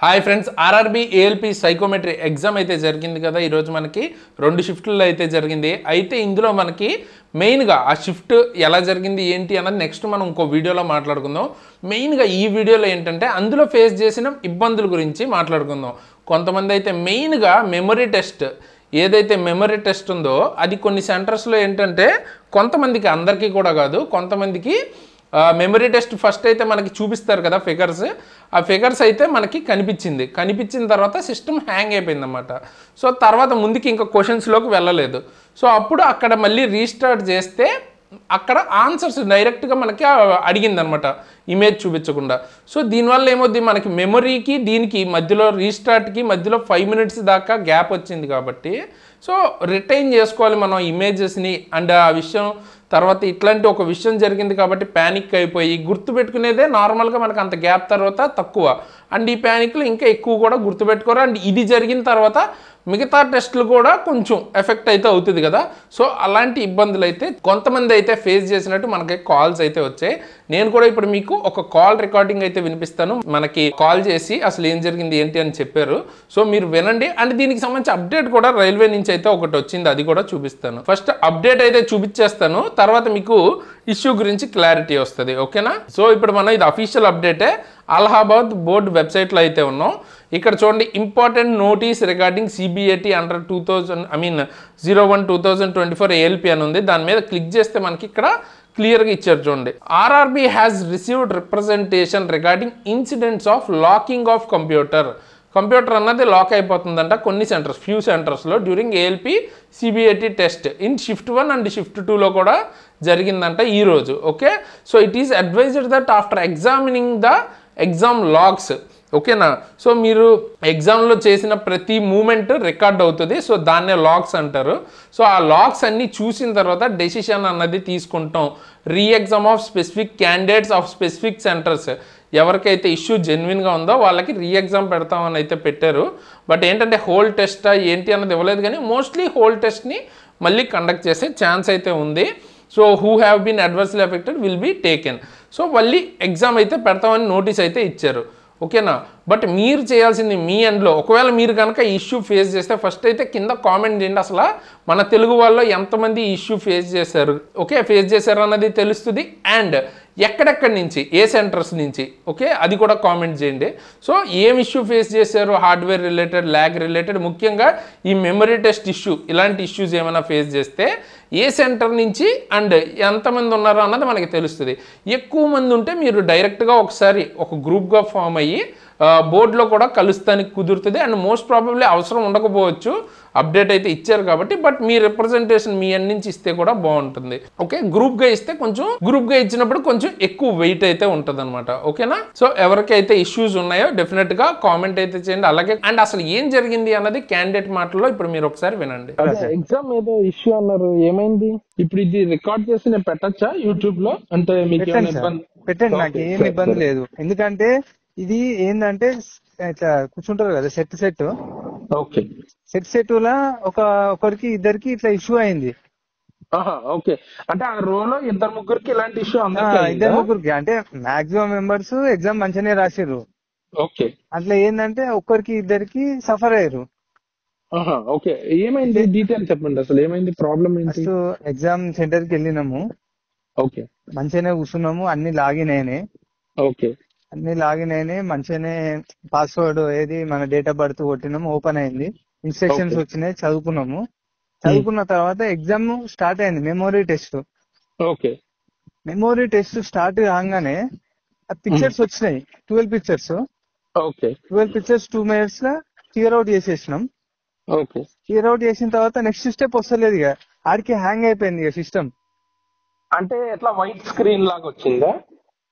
Hi friends, RRB ALP psychometry exam అయితే జరిగింది కదా. ఈరోజు మనకి 2 షిఫ్ట్లు అయితే జరిగింది. అయితే ఇందులో మనకి మెయిన్గా ఆ షిఫ్ట్ ఎలా జరిగింది ఏంటి అన్నది నెక్స్ట్ మనం ఇంకో వీడియోలో మాట్లాడుకుందాం. మెయిన్గా ఈ వీడియోలో ఏంటంటే అందులో ఫేస్ చేసిన ఇబ్బందుల గురించి మాట్లాడుకుందాం. కొంతమంది అయితే మెయిన్గా మెమరీ టెస్ట్ ఏదైతే మెమరీ టెస్ట్ ఉందో అది కొన్ని సెంటర్స్లో ఏంటంటే కొంతమందికి, అందరికీ కూడా కాదు, కొంతమందికి మెమరీ టెస్ట్ ఫస్ట్ అయితే మనకి చూపిస్తారు కదా ఫిగర్స్. ఆ ఫిగర్స్ అయితే మనకి కనిపించిన తర్వాత సిస్టమ్ హ్యాంగ్ అయిపోయింది అన్నమాట. సో తర్వాత ముందుకి ఇంకా క్వశ్చన్స్లోకి వెళ్ళలేదు. సో అప్పుడు అక్కడ మళ్ళీ రీస్టార్ట్ చేస్తే అక్కడ ఆన్సర్స్ డైరెక్ట్గా మనకి అడిగింది అనమాట, ఇమేజ్ చూపించకుండా. సో దీనివల్ల ఏమవుద్ది, మనకి మెమరీకి దీనికి మధ్యలో రీస్టార్ట్కి మధ్యలో 5 minutes దాకా గ్యాప్ వచ్చింది కాబట్టి సో రిటైన్ చేసుకోవాలి మనం ఇమేజెస్ని. అండ్ ఆ విషయం తర్వాత ఇట్లాంటి ఒక విషయం జరిగింది కాబట్టి ప్యానిక్ అయిపోయి గుర్తుపెట్టుకునేదే నార్మల్గా మనకు అంత గ్యాప్ తర్వాత తక్కువ, అండ్ ఈ ప్యానిక్లు ఇంకా ఎక్కువ కూడా గుర్తుపెట్టుకోరు. అండ్ ఇది జరిగిన తర్వాత మిగతా టెస్టులు కూడా కొంచెం ఎఫెక్ట్ అయితే అవుతుంది కదా. సో అలాంటి ఇబ్బందులు అయితే కొంతమంది అయితే ఫేస్ చేసినట్టు మనకి కాల్స్ అయితే వచ్చాయి. నేను కూడా ఇప్పుడు మీకు ఒక కాల్ రికార్డింగ్ అయితే వినిపిస్తాను. మనకి కాల్ చేసి అసలు ఏం జరిగింది ఏంటి అని చెప్పారు. సో మీరు వినండి. అండ్ దీనికి సంబంధించి అప్డేట్ కూడా రైల్వే నుంచి అయితే ఒకటి వచ్చింది, అది కూడా చూపిస్తాను. ఫస్ట్ అప్డేట్ అయితే చూపించేస్తాను, తర్వాత మీకు ఇష్యూ గురించి క్లారిటీ వస్తుంది, ఓకేనా. సో ఇప్పుడు మనం ఇది అఫీషియల్ అప్డేటే, అలహాబాద్ బోర్డ్ వెబ్సైట్లో అయితే ఉన్నాం. ఇక్కడ చూడండి, important notice regarding CBIT under 01/2024 ALP అని ఉంది. దాని మీద క్లిక్ చేస్తే మనకి ఇక్కడ క్లియర్గా ఇచ్చారు చూడండి. RRB has received representation regarding incidents of locking of computer అన్నది లాక్ అయిపోతుందంట కొన్ని సెంటర్స్, ఫ్యూ సెంటర్స్లో during ALP CBIT test in shift 1 and shift 2లో కూడా జరిగిందంట ఈరోజు. Okay, so it is advised that after examining the exam logs, ఓకేనా. So మీరు ఎగ్జామ్లో చేసిన ప్రతి మూమెంట్ రికార్డ్ అవుతుంది. సో దాన్నే లాగ్స్ అంటారు. సో ఆ లాగ్స్ అన్నీ చూసిన తర్వాత డెసిషన్ అన్నది తీసుకుంటాం. Re exam of specific candidates of specific centres, ఎవరికైతే ఇష్యూ జెన్యున్గా ఉందో వాళ్ళకి రీ ఎగ్జామ్ పెడతామని అయితే పెట్టారు. బట్ ఏంటంటే హోల్ టెస్టా ఏంటి అన్నది ఇవ్వలేదు, కానీ మోస్ట్లీ హోల్ టెస్ట్ని మళ్ళీ కండక్ట్ చేసే ఛాన్స్ అయితే ఉంది. So who have been adversely affected will be taken. So మళ్ళీ ఎగ్జామ్ అయితే పెడతామని నోటీస్ అయితే ఇచ్చారు, ఓకేనా. బట్ మీరు చేయాల్సింది మీ ఎండ్లో, ఒకవేళ మీరు కనుక ఇష్యూ ఫేస్ చేస్తే ఫస్ట్ అయితే కింద కామెంట్ చేయండి. అసలు మన తెలుగు వాళ్ళు ఎంతమంది ఇష్యూ ఫేస్ చేశారు, ఓకే, ఫేస్ చేశారు అన్నది తెలుస్తుంది. అండ్ ఎక్కడెక్కడి నుంచి, ఏ సెంటర్స్ నుంచి, ఓకే, అది కూడా కామెంట్ చేయండి. సో ఏం ఇష్యూ ఫేస్ చేశారు, హార్డ్వేర్ రిలేటెడ్, ల్యాగ్ రిలేటెడ్, ముఖ్యంగా ఈ మెమరీ టెస్ట్ ఇష్యూ, ఇలాంటి ఇష్యూస్ ఏమైనా ఫేస్ చేస్తే ఏ సెంటర్ నుంచి అండ్ ఎంతమంది ఉన్నారో అన్నది మనకి తెలుస్తుంది. ఎక్కువ మంది ఉంటే మీరు డైరెక్ట్గా ఒకసారి ఒక గ్రూప్గా ఫామ్ అయ్యి బోర్డులో కూడా కలుస్తానికి కుదురుతుంది. అండ్ మోస్ట్ ప్రాబబ్లీ అవసరం ఉండకపోవచ్చు, అప్డేట్ అయితే ఇచ్చారు కాబట్టి. But me representation me end నుంచి ఇస్తే కూడా బాగుంటుంది, ఓకే. గ్రూప్గా ఇస్తే గ్రూప్గా ఇచ్చినప్పుడు కొంచెం ఎక్కువ వెయిట్ అయితే ఉంటుంది అనమాట, ఓకేనా. సో ఎవరికైతే ఇష్యూస్ ఉన్నాయో డెఫినెట్గా కామెంట్ అయితే చేయండి. అలాగే అండ్ అసలు ఏం జరిగింది అన్నది క్యాండిడేట్ మాటల్లో ఇప్పుడు మీరు ఒకసారి వినండి. ఎగ్జామ్ ఏదో ఇష్యూ అన్నారు, ఏమైంది? ఇప్పుడు ఇది రికార్డ్ చేసి నేను పెట్టచ్చా యూట్యూబ్ లో? అంటే మీకు పెట్టండి, నాకు ఏం ఇబ్బంది లేదు. ఎందుకంటే ఇది ఏంటంటే ఇట్లా కూర్చుంటారు కదా సెట్ ఓకే, సెట్ లా ఒకరికి ఇద్దరికి ఇట్లా ఇష్యూ అయింది. ఓకే, అంటే ఆ రోలో 2-3 ఇలాంటి ఇష్యూ, 2-3 అంటే మాక్సిమం మెంబర్స్ ఎగ్జామ్ మంచిగానే రాసిర్రు. ఓకే, అట్లా ఏంటంటే ఒక్కరికి ఇద్దరికి సఫర్ అయ్యారు. ఓకే, ఏమైంది డీటెయిల్ చెప్పండి, అసలు ఏమైంది, ప్రాబ్లం ఏంటి? ఎగ్జామ్ సెంటర్ కి వెళ్ళినాము, ఓకే, మంచిగానే కూర్చున్నాము, అన్ని లాగిన్ అయినాయి, ఓకే, అన్ని లాగిన్ అయినాయి, మంచిగానే పాస్వర్డ్ ఏది మన డేట్ ఆఫ్ బర్త్ కొట్టినాము, ఓపెన్ అయింది, ఇన్స్ట్రక్షన్స్ వచ్చినాయి, చదువుకున్న తర్వాత ఎగ్జామ్ స్టార్ట్ అయింది. Memory test, okay, memory test start కాగానే ఆ పిక్చర్స్ వచ్చినాయి, 12 పిక్చర్స్, ఓకే, 12 పిక్చర్స్ 2 minutes లో క్లియర్ అవుట్ చేసేసినాం. ఓకే, క్లియర్ అవుట్ చేసిన తర్వాత నెక్స్ట్ స్టెప్ వస్తలేదు, ఇక ఆడికి హ్యాంగ్ అయిపోయింది ఇక సిస్టమ్. అంటే ఎట్లా వైట్ స్క్రీన్ లాగా వచ్చిందా?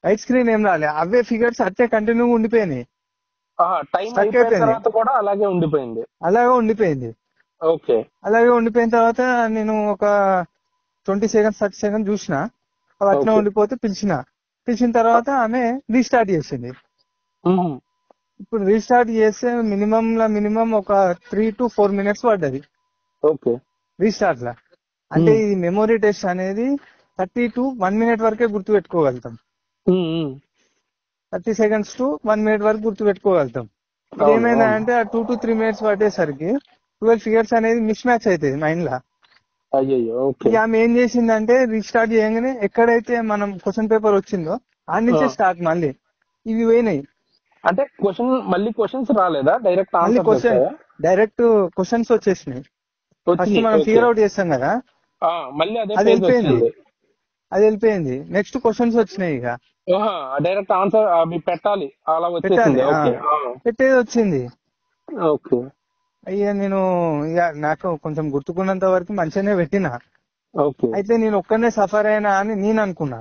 వైట్ స్క్రీన్ ఏం రాలే, అవే ఫిగర్స్ అట్టే కంటిన్యూ ఉండిపోయినాయి, కూడా అలాగే ఉండిపోయింది. ఓకే, అలాగే ఉండిపోయిన తర్వాత నేను ఒక 20 seconds 30 seconds చూసిన, అట్లా ఉండిపోతే పిలిచిన తర్వాత ఆమె రీస్టార్ట్ చేసింది. ఇప్పుడు రీస్టార్ట్ చేస్తే మినిమం ఒక 3 to 4 minutes పడ్డది. ఓకే, రీస్టార్ట్ లా అంటే ఇది మెమోరీ టెస్ట్ అనేది 30 to 1 minute వరకే గుర్తు పెట్టుకోగలుగుతాం, 30 seconds to 1 minute వరకు గుర్తు పెట్టుకోగలుగుతాం. ఇది ఏమైందంటే ఆ 2 to 3 minutes పట్టేసరికి 12 ఫిగర్స్ అనేది మిస్ మ్యాచ్ అవుతుంది మైండ్ లా. అయ్యో. ఓకే. ఇక ఆమె ఏం చేసిందంటే రీస్టార్ట్ చేయగానే ఎక్కడైతే మనం క్వశ్చన్ పేపర్ వచ్చిందో ఆ నుంచే స్టార్ట్ మళ్ళీ ఇవి పోయినాయి. అంటే మళ్ళీ క్వశ్చన్స్ రాలేదా, డైరెక్ట్ మళ్ళీ ఆన్సర్ క్వశ్చన్ డైరెక్ట్ క్వశ్చన్స్ వచ్చేసినాయి. ఫస్ట్ మనం ఫిగర్ అవుట్ చేస్తాం కదా, మళ్ళీ అదే అది పేజ్ వెళ్ళిపోయింది. వచ్చింది. అది వెళ్ళిపోయింది. నెక్స్ట్ క్వశ్చన్స్ వచ్చినాయి. ఇక డైరెక్ట్ ఆన్సర్ అవి పెట్టాలి అలా పెట్టాలి. వచ్చేసింది. ఓకే. పెట్టేది వచ్చింది. ఓకే. అయ్యా నేను ఇక నాకు కొంచెం గుర్తుకున్నంత వరకు మంచిగానే పెట్టినా. ఓకే. అయితే నేను ఒక్కనే సఫర్ అయినా అని నేను అనుకున్నా.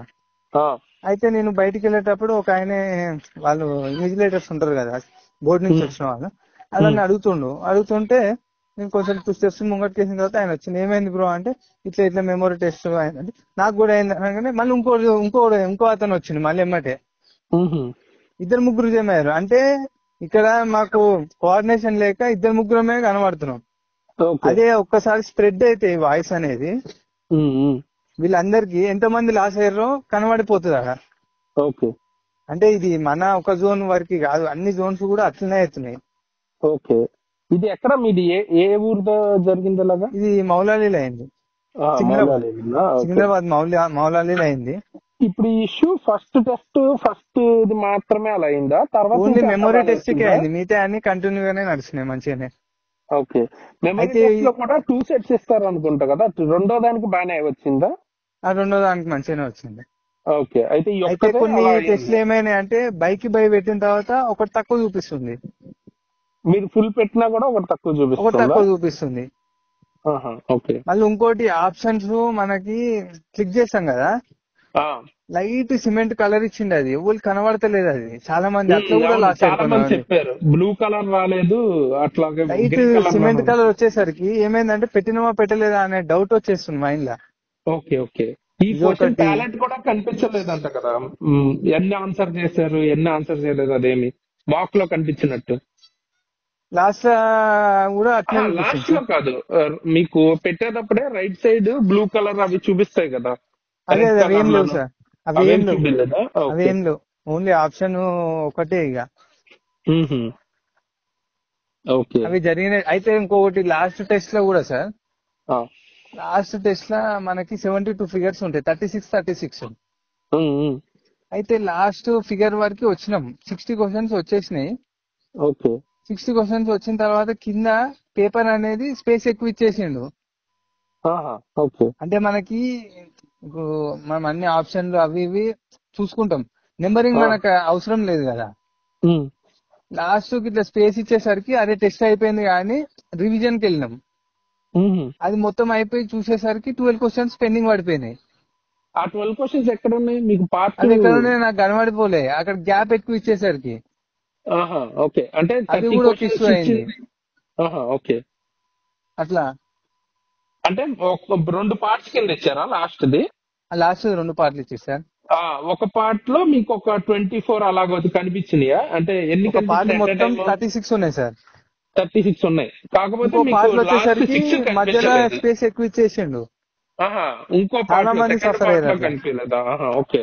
అయితే నేను బయటికి వెళ్ళేటప్పుడు ఒక ఆయన, వాళ్ళు ఇన్విజిలేటర్స్ ఉంటారు కదా బోర్డు నుంచి వచ్చిన వాళ్ళు, అలాని అడుగుతుంటే నేను కొంచెం 2 steps ముంగట్కేసిన తర్వాత ఆయన వచ్చింది. ఏమైంది బ్రో అంటే ఇట్లా మెమొరీ టెస్ట్ అయిందంటే నాకు కూడా అయింది అనగానే మళ్ళీ ఇంకో అతను వచ్చింది మళ్ళీ ఎమ్మటే. ఇద్దరు ముగ్గురు జమారు. అంటే ఇక్కడ మాకు కోఆర్డినేషన్ లేక ఇద్దరు ముగ్గురమే కనబడుతున్నాం. అదే ఒక్కసారి స్ప్రెడ్ అయితే వాయిస్ అనేది వీళ్ళందరికి ఎంతమంది లాస్ అయ్యారో కనబడిపోతుంది అక్కడ. ఓకే. అంటే ఇది మన ఒక జోన్ వరకు కాదు, అన్ని జోన్స్ కూడా అట్లనే అవుతున్నాయి. ఓకే. ఇది ఎక్కడ మీది, ఏ ఊరితో జరిగింది అలాగా? ఇది మౌలాలీలో అయింది. సికింద్రాబాద్ మౌలాలీలో అయింది. ఇప్పుడు ఈ ఇష్యూ ఫస్ట్ ఇది మాత్రమే అలా అయిందా? తర్వాత ఓన్లీ మెమొరీ టెస్ట్ కే అయింది, మిగతా అన్ని కంటిన్యూ గానే నడిచినాయి మంచిగానే. ఓకే. మెమరీ టెస్ట్ లో కూడా 2 sets ఇస్తారు అనుకుంటా కదా, రెండో దానికి బాగానే వచ్చిందా? ఆ రెండో దానికి మంచిగానే వచ్చింది. ఓకే. అయితే కొన్ని టెస్ట్లు ఏమైనా అంటే బైక్ పెట్టిన తర్వాత ఒకటి తక్కువ చూపిస్తుంది. మీరు ఫుల్ పెట్టినా కూడా ఒకటి తక్కువ చూపిస్తుంది. ఓకే. మళ్ళీ ఇంకోటి ఆప్షన్స్ మనకి క్లిక్ చేస్తాం కదా, లైట్ సిమెంట్ కలర్ ఇచ్చింది, అది ఎవరు కనబడతలేదు. అది చాలా మంది అట్లా కూడా లాస్ చెప్పారు. బ్లూ కలర్ రాలేదు, అట్లాగే లైట్ సిమెంట్ కలర్ వచ్చేసరికి ఏమైందంటే పెట్టినమా పెట్టలేదా అనే డౌట్ వచ్చేస్తుంది మైండ్ లా. ఓకే. ఓకే. ఈ టాలెంట్ కూడా కనిపించలేదంట కదా, ఎన్ని ఆన్సర్ చేశారు ఎన్ని ఆన్సర్ చేయలేదు అదేమి వాక్ లో కనిపించినట్టు. లాస్ట్ కూడా లాస్ట్ లో కాదు, మీకు పెట్టేటప్పుడే రైట్ సైడ్ బ్లూ కలర్ అవి చూపిస్తాయి కదా. అదే అవేం లేవు సార్, అవేం లేవు. ఓన్లీ ఆప్షన్ ఒకటే ఇక. ఓకే. అవి జరిగినాయి. అయితే ఇంకొకటి లాస్ట్ టెస్ట్ లో కూడా సార్, లాస్ట్ టెస్ట్ లో మనకి 72 ఫిగర్స్ ఉంటాయి, 36. అయితే లాస్ట్ ఫిగర్ వరకు వచ్చినాం, 60 క్వశ్చన్స్ వచ్చేసినాయి. ఓకే. 60 క్వశ్చన్స్ వచ్చిన తర్వాత కింద పేపర్ అనేది స్పేస్ ఎక్కువ ఇచ్చేసిండు. అంటే మనకి మనం అన్ని ఆప్షన్లు అవి ఇవి చూసుకుంటాం, నెంబరింగ్ మనకు అవసరం లేదు కదా. లాస్ట్ కి ఇట్లా స్పేస్ ఇచ్చేసరికి అదే టెస్ట్ అయిపోయింది కానీ రివిజన్ కి వెళ్ళినాం. అది మొత్తం అయిపోయి చూసేసరికి 12 క్వశ్చన్స్ పెండింగ్ పడిపోయినాయి. ఆ 12 క్వశ్చన్స్ ఎక్కడ ఉన్నాయి మీకు? అది ఎక్కడ ఉన్నాయి నాకు కనబడిపోలే, అక్కడ గ్యాప్ ఎక్కువ ఇచ్చేసరికి. ఓకే. అంటే అది కూడా ఒక ఇష్యూ అయింది. ఓకే. అట్లా అంటే 2 పార్ట్స్ కింద ఇచ్చారా లాస్ట్ లాస్ట్ 2 పార్ట్లు ఇచ్చేసారు. ఒక పార్ట్ లో మీకు ఒక 24 అలాగ కనిపించినాయా? అంటే ఎన్ని మొత్తం 36 ఉన్నాయి సార్. 36 ఉన్నాయి. కాకపోతే పార్ట్ వచ్చేసరికి మధ్యలో స్పేస్ ఎక్కువ ఇచ్చేసిండు. ఇంకో చాలా మంది సఫర్ అయ్యారు. కనిపించలేదా? ఓకే.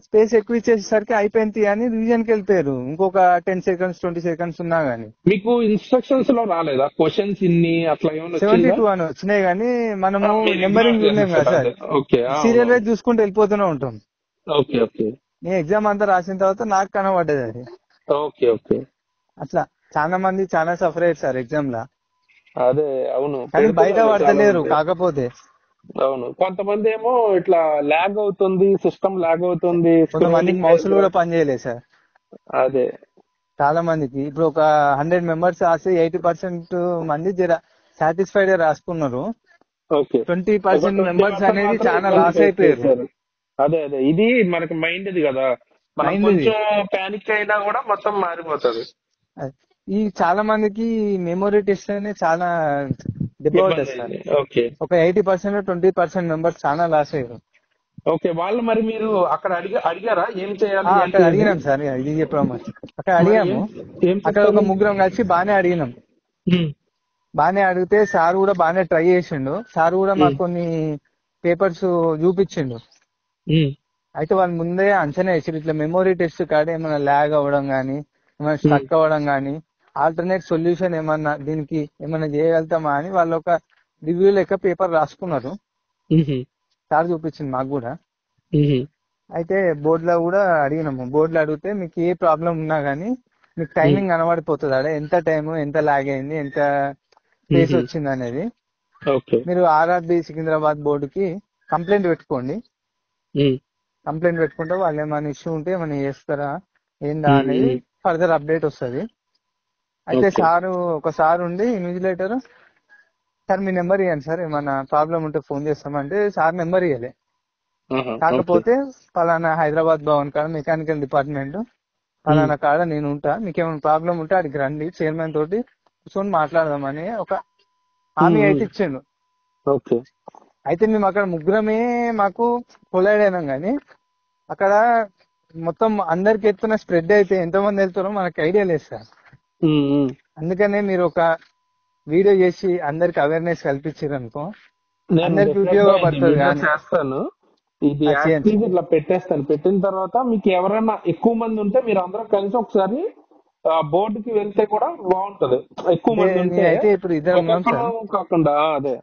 స్పేస్ ఎక్కువ ఇచ్చేసరికి అయిపోయింది అని రివిజన్ కి వెళ్ళిపోయారు. ఇంకొక 10 seconds 20 seconds ఉన్నా గానీ. మీకు ఇన్స్ట్రక్షన్స్ లో రాలేదా క్వశ్చన్స్ ఇన్ని అట్లా ఏమైనా? 72 అని వచ్చినాయి కానీ మనము నెంబరింగ్ చూడలేం కదా సార్, సీరియల్ వైజ్ చూసుకుంటూ వెళ్ళిపోతూనే ఉంటాం. ఓకే. ఓకే. నేను ఎగ్జామ్ అంతా రాసిన తర్వాత నాకు కనబడ్డది అది. ఓకే. ఓకే. అట్లా చాలా మంది చాలా సఫర్ అయ్యారు సార్ ఎగ్జామ్ లా. అదే అవును, కానీ బయట పడతలేరు. కాకపోతే అవును, కొంతమంది ఏమో ఇట్లా లాగ్ అవుతుంది, సిస్టమ్ లాగ్ అవుతుంది, కొంతమందికి మౌసులు కూడా పనిచేయలేదు సార్. అదే చాలా మందికి ఇప్పుడు ఒక 100 members రాసి 80% మంది జర సాటిస్ఫైడ్ రాసుకున్నారు. 20% members అనేది చాలా లాస్ అయిపోయారు. అదే ఇది మనకి మైండ్ ఇది కదా, మనం కొంచెం పానిక్ అయినా కూడా మొత్తం మారిపోతుంది. ఈ చాలా మందికి మెమొరీ టెస్ట్ అనేది చాలా దెబ్బ అవుతుంది సార్. ఒక 80% 20% మెంబర్స్ చాలా లాస్ అయ్యారు. ఓకే. వాళ్ళు మరి మీరు అక్కడ అడిగారా ఏం చేయాలి? అక్కడ అడిగినాం సార్, ఇది చెప్పాము. అక్కడ అడిగాము, అక్కడ ఒక ముగ్గురం కలిసి బానే అడిగినాం. బానే అడిగితే సార్ కూడా బానే ట్రై చేసిండు. సార్ కూడా మాకు కొన్ని పేపర్స్ చూపించిండు. అయితే వాళ్ళు ముందే అంచనా వేసారు ఇట్లా మెమొరీ టెస్ట్ కాడ ఏమైనా ల్యాగ్ అవ్వడం గానీ ఏమైనా స్ట్రక్ అవ్వడం కానీ ఆల్టర్నేట్ సొల్యూషన్ ఏమన్నా దీనికి ఏమన్నా చేయగలుగుతామా అని వాళ్ళు ఒక రివ్యూ లెక్క పేపర్ రాసుకున్నారు. సార్ చూపించింది మాకు కూడా. అయితే బోర్డులో కూడా అడిగినాము. బోర్డులో అడిగితే మీకు ఏ ప్రాబ్లం ఉన్నా గానీ మీకు టైమింగ్ కనబడిపోతుంది ఆడ, ఎంత టైం, ఎంత లాగ్ అయింది, ఎంత స్పేస్ వచ్చింది అనేది. మీరు ఆర్ఆర్బి సికింద్రాబాద్ బోర్డుకి కంప్లైంట్ పెట్టుకోండి. కంప్లైంట్ పెట్టుకుంటే వాళ్ళు ఏమైనా ఇష్యూ ఉంటే ఏమైనా చేస్తారా ఏందా అనేది ఫర్దర్ అప్డేట్ వస్తుంది. అయితే ఒక సార్ ఉండి ఇన్విజిలేటర్, సార్ మీ నెంబర్ ఇవ్వండి సార్, ఏమైనా ప్రాబ్లం ఉంటే ఫోన్ చేస్తామంటే సార్ నెంబర్ ఇవ్వలే. కాకపోతే పలానా హైదరాబాద్ భవన్ కాడ మెకానికల్ డిపార్ట్మెంట్ పలానా కాడ నేను ఉంటా, మీకు ఏమైనా ప్రాబ్లం ఉంటే అడిగి రండి, చైర్మన్ తోటి కూర్చొని మాట్లాడదామని ఒక హామీ అయితే ఇచ్చిండు. అయితే మేము అక్కడ ముగ్గురమే మాకు కొలైడ్ అయినాం కానీ అక్కడ మొత్తం అందరికి ఎత్తున స్ప్రెడ్ అయితే ఎంతమంది వెళ్తారో మనకి ఐడియా లేదు సార్. అందుకనే మీరు ఒక వీడియో చేసి అందరికి అవేర్నెస్ కల్పించారు అనుకో అందరికి ఉపయోగపడుతుంది. చేస్తాను ఇది ఇట్లా పెట్టేస్తాను. పెట్టిన తర్వాత మీకు ఎవరైనా ఎక్కువ మంది ఉంటే మీరు అందరూ కలిసి ఒకసారి బోర్డుకి వెళ్తే కూడా బాగుంటది. ఎక్కువ మంది ఉంటే అయితే ఇప్పుడు ఇద్దరు ఉన్నాం సార్, కాకుండా అదే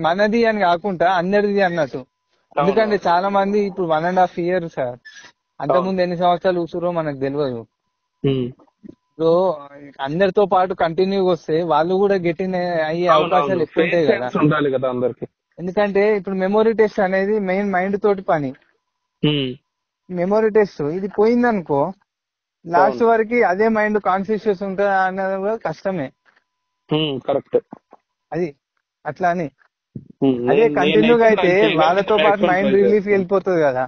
మనది అని కాకుండా అందరిది అన్నట్టు. ఎందుకంటే చాలా మంది ఇప్పుడు 1.5 years సార్, అంతకుముందు ఎన్ని సంవత్సరాలు కూర్చురో మనకు తెలియదు. ఇప్పుడు అందరితో పాటు కంటిన్యూగా వస్తే వాళ్ళు కూడా గెటిన్ అయ్యే అవకాశాలు ఎక్కువ ఉంటాయి కదా. ఉండాలి కదా అందరికి. ఎందుకంటే ఇప్పుడు మెమొరీ టెస్ట్ అనేది మెయిన్ మైండ్ తోటి పని. మెమొరీ టెస్ట్ ఇది పోయిందనుకో లాస్ట్ వరకు అదే మైండ్ కాన్షియస్ ఉంటుందా అన్నది కూడా కష్టమే. కరెక్ట్. అది అట్లా అని అదే కంటిన్యూగా అయితే వాళ్ళతో పాటు మైండ్ రిలీఫ్ వెళ్ళిపోతుంది కదా.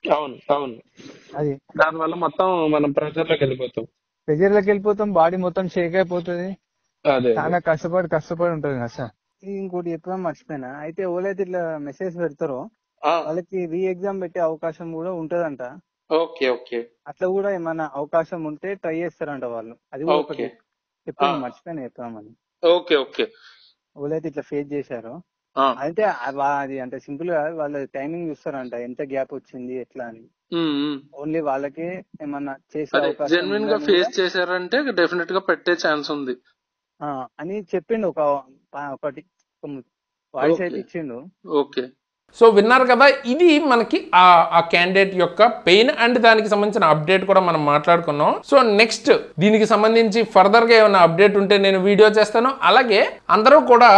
అవును అవును. అది దానివల్ల మొత్తం మనం ప్రెషర్ లోకి వెళ్ళిపోతాం, బాడీ మొత్తం షేక్ అయిపోతుంది. చాలా కష్టపడి ఉంటుంది కదా సార్. ఇంకోటి చెప్పడం మర్చిపోయినా, అయితే ఎవరైతే ఇట్లా మెసేజ్ పెడతారో వాళ్ళకి రీ ఎగ్జామ్ పెట్టే అవకాశం కూడా ఉంటదంట. అట్లా కూడా ఏమైనా అవకాశం ఉంటే ట్రై చేస్తారంట వాళ్ళు. అది కూడా ఒకటి చెప్పాను, మర్చిపోయినా చెప్తామని. ఎవరైతే ఇట్లా ఫేస్ చేశారో అయితే అది అంటే సింపుల్ గా వాళ్ళ టైమింగ్ చూస్తారంట, ఎంత గ్యాప్ వచ్చింది ఎట్లా అని. ఓన్లీ వాళ్ళకే ఏమన్నా చేసే అవకాశం జెన్యూన్ గా ఫేస్ చేశారంటే డెఫినెట్ గా పెట్టే ఛాన్స్ ఉంది అని చెప్పిండు. ఒకటి వాయిస్ అయితే ఇచ్చిండు. సో విన్నారు కదా, ఇది మనకి ఆ క్యాండిడేట్ యొక్క పెయిన్ అండ్ దానికి సంబంధించిన అప్డేట్ కూడా మనం మాట్లాడుకున్నాం. సో నెక్స్ట్ దీనికి సంబంధించి ఫర్దర్ గా ఏమైనా అప్డేట్ ఉంటే నేను వీడియో చేస్తాను. అలాగే అందరూ కూడా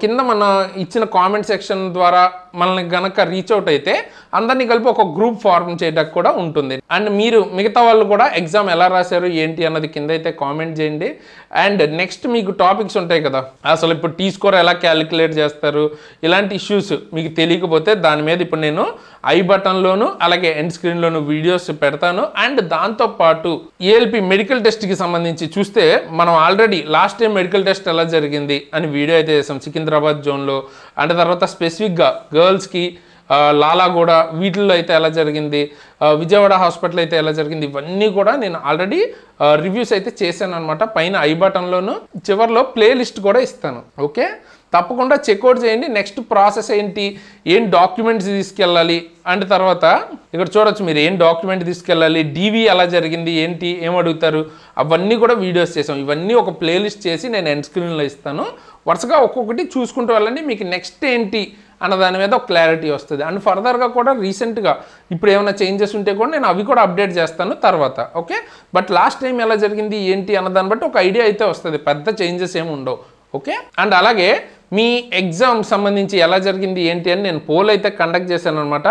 కింద మన ఇచ్చిన కామెంట్ సెక్షన్ ద్వారా మనల్ని గనక రీచ్ అవుట్ అయితే అందరినీ కలిపి ఒక గ్రూప్ ఫార్మ్ చేయడానికి కూడా ఉంటుంది. అండ్ మీరు మిగతా వాళ్ళు కూడా ఎగ్జామ్ ఎలా రాశారు ఏంటి అన్నది కింద అయితే కామెంట్ చేయండి. అండ్ నెక్స్ట్ మీకు టాపిక్స్ ఉంటాయి కదా, అసలు ఇప్పుడు టీ స్కోర్ ఎలా క్యాలిక్యులేట్ చేస్తారు, ఇలాంటి ఇష్యూస్ మీకు తెలియకపోతే దాని మీద ఇప్పుడు నేను ఐ బటన్లోను అలాగే ఎండ్ స్క్రీన్లోను వీడియోస్ పెడతాను. అండ్ దాంతోపాటు ఏఎల్పి మెడికల్ టెస్ట్కి సంబంధించి చూస్తే మనం already last time medical test ఎలా జరిగింది అని వీడియో అయితే చేసాం సికింద్రాబాద్ జోన్లో. అండ్ తర్వాత స్పెసిఫిక్గా గర్ల్స్కి లాలాగూడ వీటిల్లో అయితే ఎలా జరిగింది, విజయవాడ హాస్పిటల్ అయితే ఎలా జరిగింది, ఇవన్నీ కూడా నేను ఆల్రెడీ రివ్యూస్ అయితే చేశాను అనమాట. పైన ఐ బటన్లోను చివరిలో ప్లేలిస్ట్ కూడా ఇస్తాను. ఓకే, తప్పకుండా చెక్అవుట్ చేయండి. నెక్స్ట్ ప్రాసెస్ ఏంటి, ఏం డాక్యుమెంట్స్ తీసుకెళ్ళాలి, అండ్ తర్వాత ఇక్కడ చూడొచ్చు మీరు ఏం డాక్యుమెంట్ తీసుకెళ్ళాలి, డీవీ ఎలా జరిగింది ఏంటి, ఏం అడుగుతారు, అవన్నీ కూడా వీడియోస్ చేసాం. ఇవన్నీ ఒక ప్లేలిస్ట్ చేసి నేను ఎండ్ స్క్రీన్లో ఇస్తాను. వరుసగా ఒక్కొక్కటి చూసుకుంటూ వెళ్ళండి, మీకు నెక్స్ట్ ఏంటి అన్న దాని మీద ఒక క్లారిటీ వస్తుంది. అండ్ ఫర్దర్గా కూడా రీసెంట్గా ఇప్పుడు ఏమైనా చేంజెస్ ఉంటే కూడా నేను అవి కూడా అప్డేట్ చేస్తాను తర్వాత. ఓకే, బట్ లాస్ట్ టైం ఎలా జరిగింది ఏంటి అన్న దాన్ని బట్టి ఒక ఐడియా అయితే వస్తుంది, పెద్ద చేంజెస్ ఏమి ఉండవు. ఓకే, అండ్ అలాగే మీ ఎగ్జామ్ సంబంధించి ఎలా జరిగింది ఏంటి అని నేను పోల్ అయితే కండక్ట్ చేశాను అనమాట.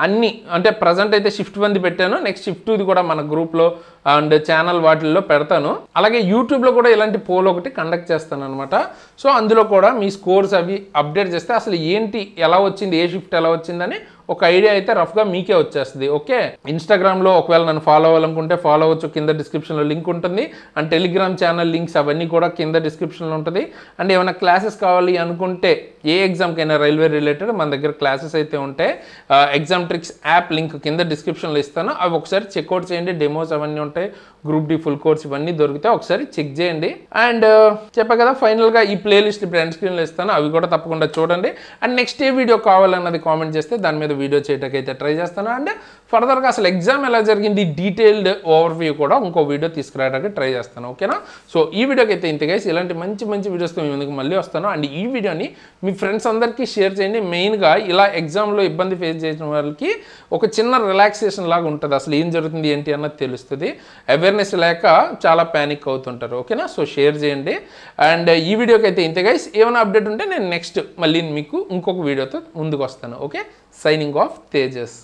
అన్ని అంటే ప్రజెంట్ అయితే షిఫ్ట్ 1 పెట్టాను, నెక్స్ట్ షిఫ్ట్ 2 కూడా మన గ్రూప్లో అండ్ ఛానల్ వాటిల్లో పెడతాను. అలాగే యూట్యూబ్లో కూడా ఇలాంటి పోల్ ఒకటి కండక్ట్ చేస్తాను అనమాట. సో అందులో కూడా మీ స్కోర్స్ అవి అప్డేట్ చేస్తే అసలు ఏంటి ఎలా వచ్చింది, ఏ షిఫ్ట్ ఎలా వచ్చిందని ఒక ఐడియా అయితే రఫ్గా మీకే వచ్చేస్తుంది. ఓకే, ఇన్స్టాగ్రామ్లో ఒకవేళ నన్ను ఫాలో అవ్వాలనుకుంటే ఫాలో అవ్వచ్చు, కింద డిస్క్రిప్షన్లో లింక్ ఉంటుంది. అండ్ టెలిగ్రామ్ ఛానల్ లింక్స్ అవన్నీ కూడా కింద డిస్క్రిప్షన్లో ఉంటుంది. అండ్ ఏమైనా క్లాసెస్ కావాలి అనుకుంటే ఏ ఎగ్జామ్కైనా రైల్వే రిలేటెడ్ మన దగ్గర క్లాసెస్ అయితే ఉంటాయి. ఎగ్జామ్ ట్రిక్స్ యాప్ లింక్ కింద డిస్క్రిప్షన్లో ఇస్తాను, అవి ఒకసారి చెక్అవుట్ చేయండి. డెమోస్ అవన్నీ ఉంటాయి, గ్రూప్ డి ఫుల్ కోర్స్ ఇవన్నీ దొరికితే ఒకసారి చెక్ చేయండి. అండ్ చెప్పా కదా ఫైనల్గా ఈ ప్లేలిస్ట్ ఇప్పుడు ఎండ్ స్క్రీన్లో ఇస్తాను, అవి కూడా తప్పకుండా చూడండి. అండ్ నెక్స్ట్ ఏ వీడియో కావాలన్నది కామెంట్ చేస్తే దాని మీద వీడియో చేయడానికి అయితే ట్రై చేస్తాను. అండ్ ఫర్దర్గా అసలు ఎగ్జామ్ ఎలా జరిగింది డీటెయిల్డ్ ఓవర్వ్యూ కూడా ఇంకో వీడియో తీసుకురావడానికి ట్రై చేస్తాను, ఓకేనా. సో ఈ వీడియోకి అయితే ఇంత గైస్, ఇలాంటి మంచి మంచి వీడియోస్తో మీ ముందుకు మళ్ళీ వస్తాను. అండ్ ఈ వీడియోని మీ ఫ్రెండ్స్ అందరికీ షేర్ చేయండి. మెయిన్గా ఇలా ఎగ్జామ్లో ఇబ్బంది ఫేస్ చేసిన వాళ్ళకి ఒక చిన్న రిలాక్సేషన్ లాగా ఉంటుంది, అసలు ఏం జరుగుతుంది ఏంటి అన్నది తెలుస్తుంది. అవేర్నెస్ లేక చాలా ప్యానిక్ అవుతుంటారు, ఓకేనా. సో షేర్ చేయండి. అండ్ ఈ వీడియోకి అయితే ఇంత గైస్, ఏమైనా అప్డేట్ ఉంటే నేను నెక్స్ట్ మళ్ళీ మీకు ఇంకొక వీడియోతో ముందుకు వస్తాను. Okay, signing off Tejas.